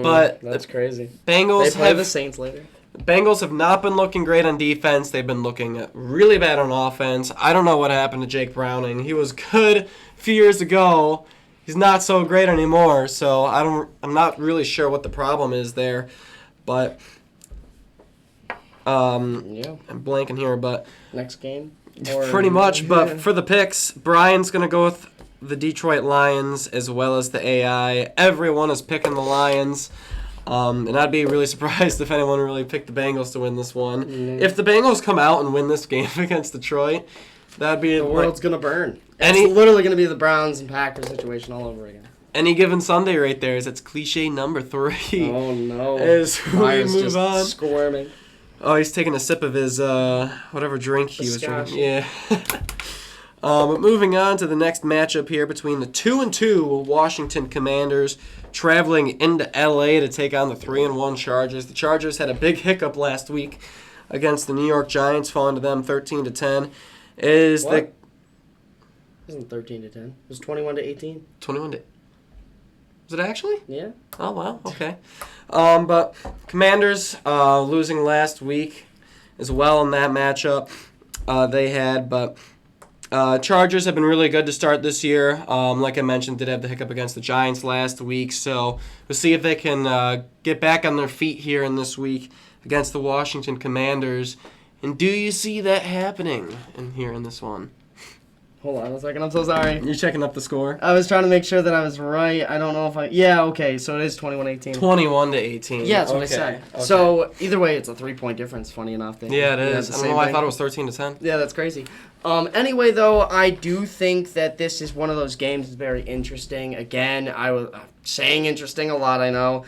But that's crazy. Bengals they play the Saints later. Bengals have not been looking great on defense. They've been looking really bad on offense. I don't know what happened to Jake Browning. He was good a few years ago. He's not so great anymore. So I'm not really sure what the problem is there. But I'm blanking here. But next game. Pretty much. But for the picks, Brian's gonna go with the Detroit Lions as well as the AI. Everyone is picking the Lions. And I'd be really surprised if anyone really picked the Bengals to win this one. Mm-hmm. If the Bengals come out and win this game against Detroit, that'd be... The world's going to burn. It's literally going to be the Browns and Packers situation all over again. Any given Sunday right there is it's cliche number 3. Oh, no. As we move just on. Squirming. Oh, he's taking a sip of his whatever drink he was drinking. Yeah. But moving on to the next matchup here between the 2-2 Washington Commanders traveling into LA to take on the 3-1 Chargers. The Chargers had a big hiccup last week against the New York Giants, falling to them 13-10. It wasn't 13-10. It was 21-18. 21 to... Was it actually? Yeah. Oh, wow. Okay. But Commanders losing last week as well in that matchup they had, but... Chargers have been really good to start this year. Like I mentioned, did have the hiccup against the Giants last week, so we'll see if they can get back on their feet here in this week against the Washington Commanders. And do you see that happening in this one? Hold on a second, I'm so sorry. You're checking up the score? I was trying to make sure that I was right. I don't know if Yeah, okay, so it is 21-18. 21-18. Yeah, that's what I said. Okay. So, either way, it's a 3-point difference, funny enough. Yeah, it is. I don't know why I thought it was 13-10. Yeah, that's crazy. Anyway, though, I do think that this is one of those games that's very interesting. Again, I was saying interesting a lot, I know.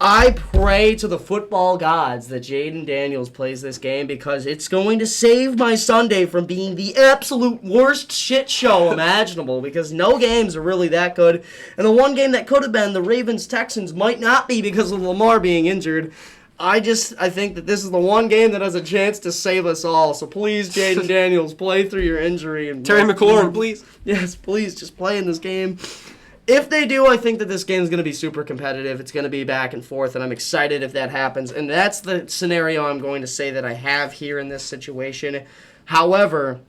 I pray to the football gods that Jaden Daniels plays this game, because it's going to save my Sunday from being the absolute worst shit show imaginable, because no games are really that good. And the one game that could have been the Ravens-Texans might not be because of Lamar being injured. I think that this is the one game that has a chance to save us all. So please, Jaden Daniels, play through your injury. And Terry McLaurin, please. Yes, please, just play in this game. If they do, I think that this game is going to be super competitive. It's going to be back and forth, and I'm excited if that happens. And that's the scenario I'm going to say that I have here in this situation. However,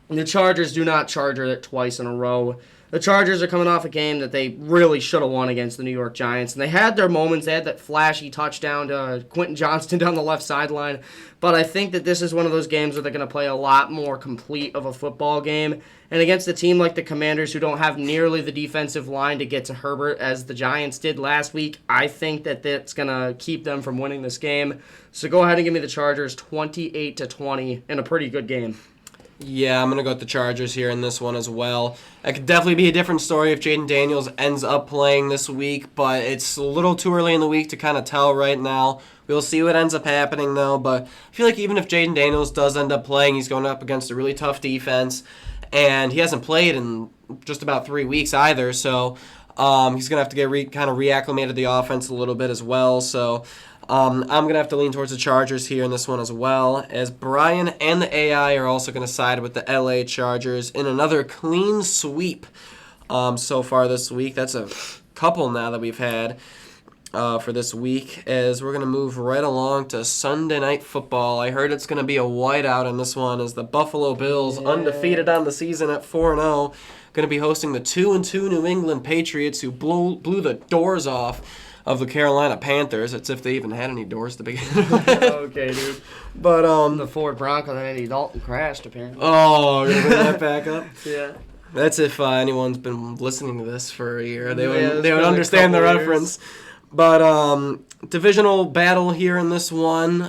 the Chargers do not charger it twice in a row. The Chargers are coming off a game that they really should have won against the New York Giants. And they had their moments. They had that flashy touchdown to Quentin Johnston down the left sideline. But I think that this is one of those games where they're going to play a lot more complete of a football game. And against a team like the Commanders, who don't have nearly the defensive line to get to Herbert as the Giants did last week, I think that that's going to keep them from winning this game. So go ahead and give me the Chargers 28-20 in a pretty good game. Yeah, I'm going to go with the Chargers here in this one as well. It could definitely be a different story if Jaden Daniels ends up playing this week, but it's a little too early in the week to kind of tell right now. We'll see what ends up happening, though, but I feel like even if Jaden Daniels does end up playing, he's going up against a really tough defense, and he hasn't played in just about 3 weeks either, so he's going to have to get kind of reacclimated to the offense a little bit as well, so... I'm going to have to lean towards the Chargers here in this one as well, as Brian and the AI are also going to side with the LA Chargers in another clean sweep so far this week. That's a couple now that we've had for this week, as we're going to move right along to Sunday Night Football. I heard it's going to be a whiteout in this one, as the Buffalo Bills, undefeated on the season at 4-0, going to be hosting the 2-2 New England Patriots, who blew the doors off of the Carolina Panthers. It's if they even had any doors to begin with. Okay, dude. But The Ford Bronco that Andy Dalton crashed, apparently. oh, you're gonna bring that back up? Yeah. That's if anyone's been listening to this for a year. They Yeah, would it's been a understand the couple reference. But divisional battle here in this one.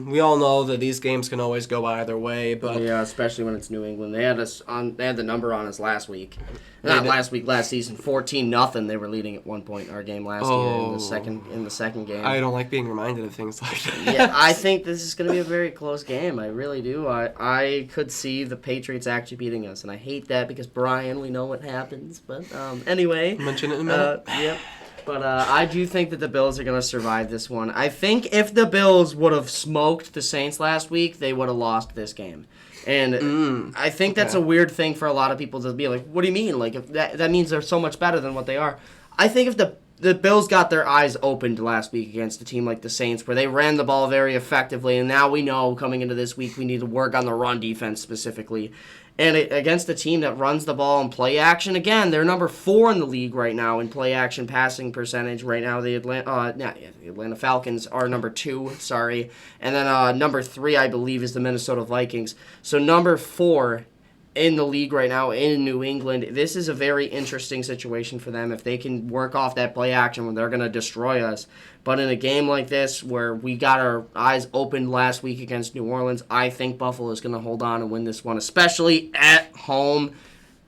We all know that these games can always go either way. But Yeah, especially when it's New England. They had us on. They had the number on us last week. They Not did. last week, last season. 14-0. They were leading at one point in our game last year in the second game. I don't like being reminded of things like that. Yeah, I think this is going to be a very close game. I really do. I could see the Patriots actually beating us, and I hate that because Brian, we know what happens. But anyway, Mention it in a minute. yep. But I do think that the Bills are going to survive this one. I think if the Bills would have smoked the Saints last week, they would have lost this game. And I think that's a weird thing for a lot of people to be like, what do you mean? Like, if that means they're so much better than what they are. I think if the Bills got their eyes opened last week against a team like the Saints, where they ran the ball very effectively, and now we know coming into this week we need to work on the run defense specifically. And against a team that runs the ball in play action, again, they're number 4 in the league right now in play action passing percentage. Right now, the Atlanta Falcons are number 2, sorry. And then number 3, I believe, is the Minnesota Vikings. So number 4 in the league right now in New England. This is a very interesting situation for them if they can work off that play action when they're going to destroy us. But in a game like this where we got our eyes opened last week against New Orleans, I think Buffalo is going to hold on and win this one, especially at home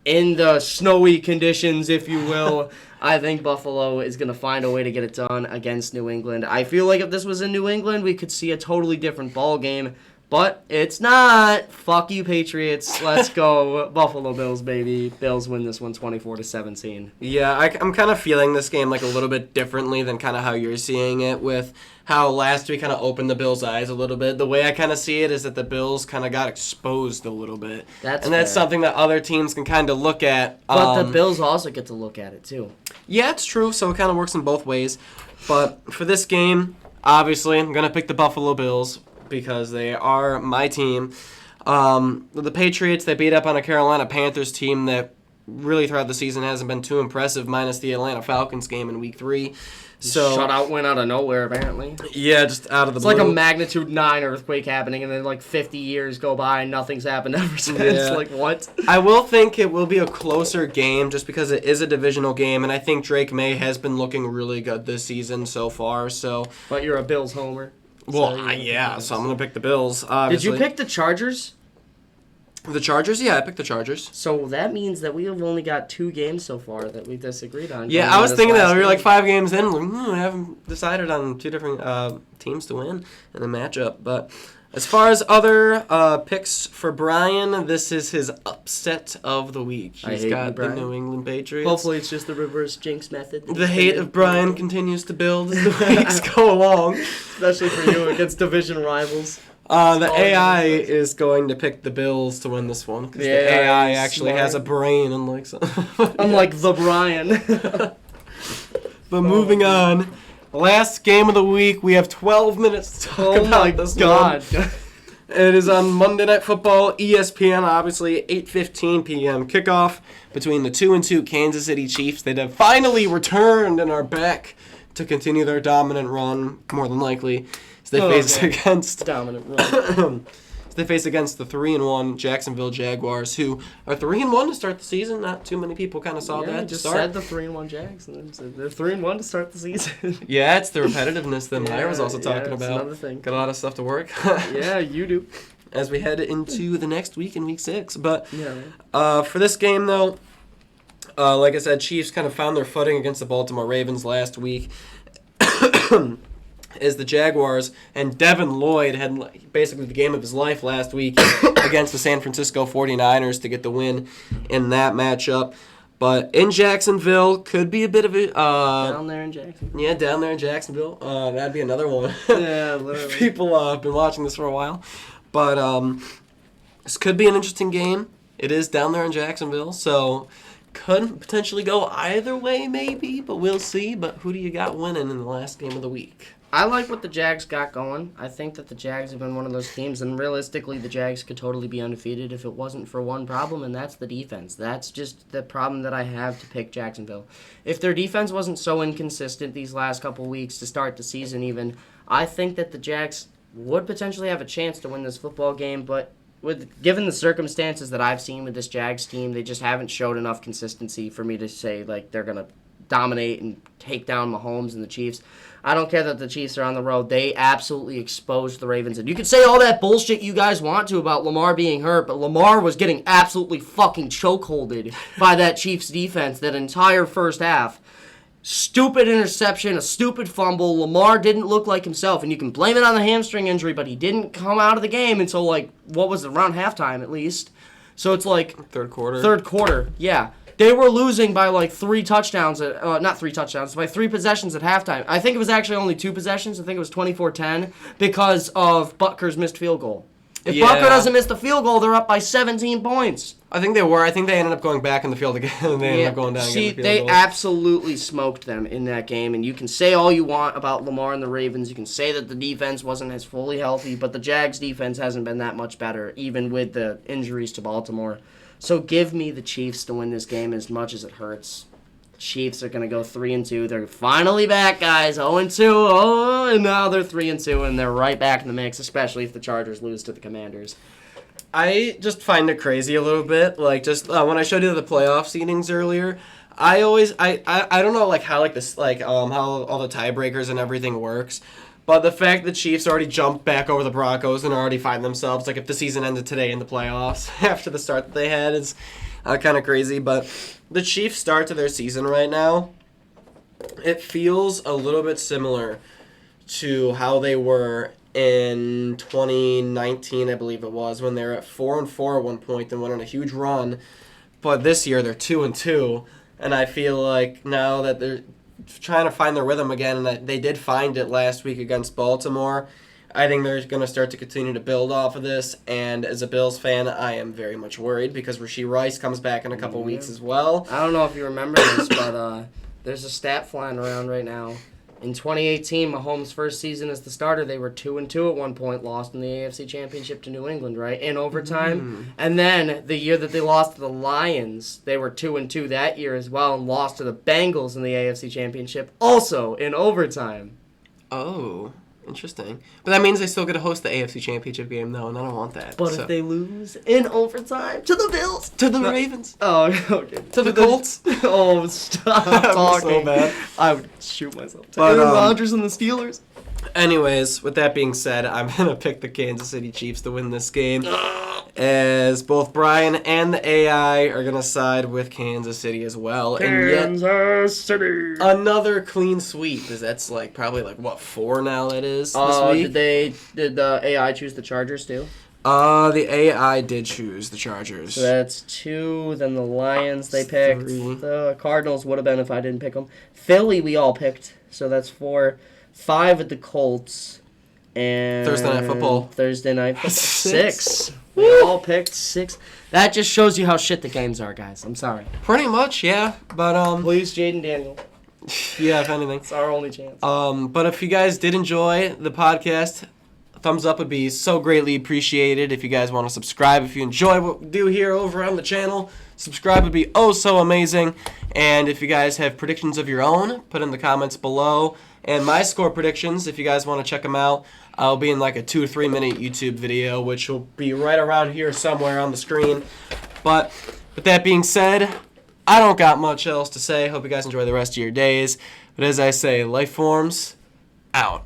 in the snowy conditions, if you will. I think Buffalo is going to find a way to get it done against New England. I feel like if this was in New England, we could see a totally different ball game. But it's not. Fuck you, Patriots. Let's go. Buffalo Bills, baby. Bills win this one 24-17. Yeah, I'm kind of feeling this game like a little bit differently than kind of how you're seeing it, with how last week kind of opened the Bills' eyes a little bit. The way I kind of see it is that the Bills kind of got exposed a little bit. That's fair. something that other teams can kind of look at. But the Bills also get to look at it, too. Yeah, it's true, so it kind of works in both ways. But for this game, obviously, I'm going to pick the Buffalo Bills, because they are my team. The Patriots, they beat up on a Carolina Panthers team that really throughout the season hasn't been too impressive, minus the Atlanta Falcons game in Week 3. So Shutout win out of nowhere, apparently. Yeah, just out of the It's blue. like a magnitude 9 earthquake happening, and then like 50 years go by and nothing's happened ever since. Yeah. Like, what? I will think it will be a closer game just because it is a divisional game, and I think Drake May has been looking really good this season so far. So, But you're a Bills homer. well, So, so I'm going to pick the Bills, obviously. Did you pick the Chargers? The Chargers? Yeah, I picked the Chargers. So that means that we have only got 2 games so far that we disagreed on. Yeah, I was thinking that. We were like 5 games in. We haven't decided on 2 different teams to win in the matchup. But as far as other picks for Brian, this is his upset of the week. He's got the New England Patriots. Hopefully it's just the reverse jinx method. The hate of Brian continues to build as the weeks go along. Especially for you against division rivals. The AI is going to pick the Bills to win this one, because the AI actually has a brain, unlike some. Unlike the Brian. But moving on, last game of the week, we have 12 minutes to talk about this God. one. It is on Monday Night Football, ESPN, obviously, 8:15 p.m. kickoff between the 2-2 Kansas City Chiefs. They have finally returned and are back to continue their dominant run, more than likely. They face against dominant run. They face against the 3-1 Jacksonville Jaguars, who are 3-1 to start the season. Not too many people kind of saw that. Just said the 3-1 Jags, and then said they're 3-1 to start the season. Yeah, it's the repetitiveness that Meyer was also talking about. Another thing. Got a lot of stuff to work. Yeah, you do. As we head into the next week in Week 6, but Yeah. for this game though, like I said, Chiefs kind of found their footing against the Baltimore Ravens last week. Is the Jaguars, and Devin Lloyd had basically the game of his life last week against the San Francisco 49ers to get the win in that matchup. But in Jacksonville, could be a bit of a... Down there in Jacksonville. Yeah, down there in Jacksonville. That'd be another one. Yeah, literally. People have been watching this for a while. But this could be an interesting game. It is down there in Jacksonville, so could potentially go either way maybe, but we'll see. But who do you got winning in the last game of the week? I like what the Jags got going. I think that the Jags have been one of those teams, and realistically, the Jags could totally be undefeated if it wasn't for one problem, and that's the defense. That's just the problem that I have to pick Jacksonville. If their defense wasn't so inconsistent these last couple weeks to start the season even, I think that the Jags would potentially have a chance to win this football game, but given the circumstances that I've seen with this Jags team, they just haven't showed enough consistency for me to say like they're going to dominate and take down Mahomes and the Chiefs. I don't care that the Chiefs are on the road. They absolutely exposed the Ravens. And you can say all that bullshit you guys want to about Lamar being hurt, but Lamar was getting absolutely fucking chokeholded by that Chiefs defense that entire first half. Stupid interception, a stupid fumble. Lamar didn't look like himself, and you can blame it on the hamstring injury, but he didn't come out of the game until, like, what was it, around halftime at least. So it's like... Third quarter, yeah. They were losing by like 3 touchdowns, not 3 touchdowns, by 3 possessions at halftime. I think it was actually only 2 possessions. I think it was 24-10 because of Butker's missed field goal. If Butker doesn't miss the field goal, they're up by 17 points. I think they were. I think they ended up going back in the field again, and they ended up going down again. They absolutely smoked them in that game, and you can say all you want about Lamar and the Ravens. You can say that the defense wasn't as fully healthy, but the Jags' defense hasn't been that much better, even with the injuries to Baltimore. So give me the Chiefs to win this game as much as it hurts. Chiefs are going to go 3-2. They're finally back, guys. 0-2. Oh, and now they're 3-2, and they're right back in the mix, especially if the Chargers lose to the Commanders. I just find it crazy a little bit. Like, just when I showed you the playoff seedings earlier, I don't know, like, how, like, this, like, how all the tiebreakers and everything works. But the fact that Chiefs already jumped back over the Broncos and already find themselves, like, if the season ended today in the playoffs after the start that they had is kind of crazy. But the Chiefs' start to their season right now, it feels a little bit similar to how they were in 2019, I believe it was, when they were at 4-4 at one point and went on a huge run. But this year they're 2-2, and I feel like now that they're trying to find their rhythm again, and that they did find it last week against Baltimore. I think they're going to start to continue to build off of this, and as a Bills fan, I am very much worried because Rashee Rice comes back in a couple weeks as well. I don't know if you remember this, but there's a stat flying around right now. In 2018, Mahomes' first season as the starter, they were 2-2 at one point, lost in the AFC Championship to New England, right, in overtime. And then the year that they lost to the Lions, they were 2-2 that year as well and lost to the Bengals in the AFC Championship, also in overtime. Oh, interesting. But that means they still get to host the AFC Championship game, though, and I don't want that. But if they lose in overtime to the Bills, to the Ravens, oh, okay, to the Colts, oh, stop talking. So bad. I would shoot myself. But, Aaron Rodgers and the Steelers. Anyways, with that being said, I'm going to pick the Kansas City Chiefs to win this game, as both Brian and the AI are going to side with Kansas City as well. Kansas City. Another clean sweep, because that's like probably like, what, 4 now that is this week? Did the AI choose the Chargers too? The AI did choose the Chargers. So that's 2, then the Lions they picked. 3. The Cardinals would have been if I didn't pick them. Philly we all picked, so that's 4. 5 at the Colts. And Thursday Night Football. 6. We all picked 6. That just shows you how shit the games are, guys. I'm sorry. Pretty much, yeah. But Please, Jaden Daniel. Yeah, if anything. It's our only chance. But if you guys did enjoy the podcast, a thumbs up would be so greatly appreciated. If you guys want to subscribe, if you enjoy what we do here over on the channel, subscribe would be oh so amazing. And if you guys have predictions of your own, put in the comments below. And my score predictions, if you guys want to check them out, I'll be in like a 2 to 3 minute YouTube video, which will be right around here somewhere on the screen. But with that being said, I don't got much else to say. Hope you guys enjoy the rest of your days. But as I say, life forms out.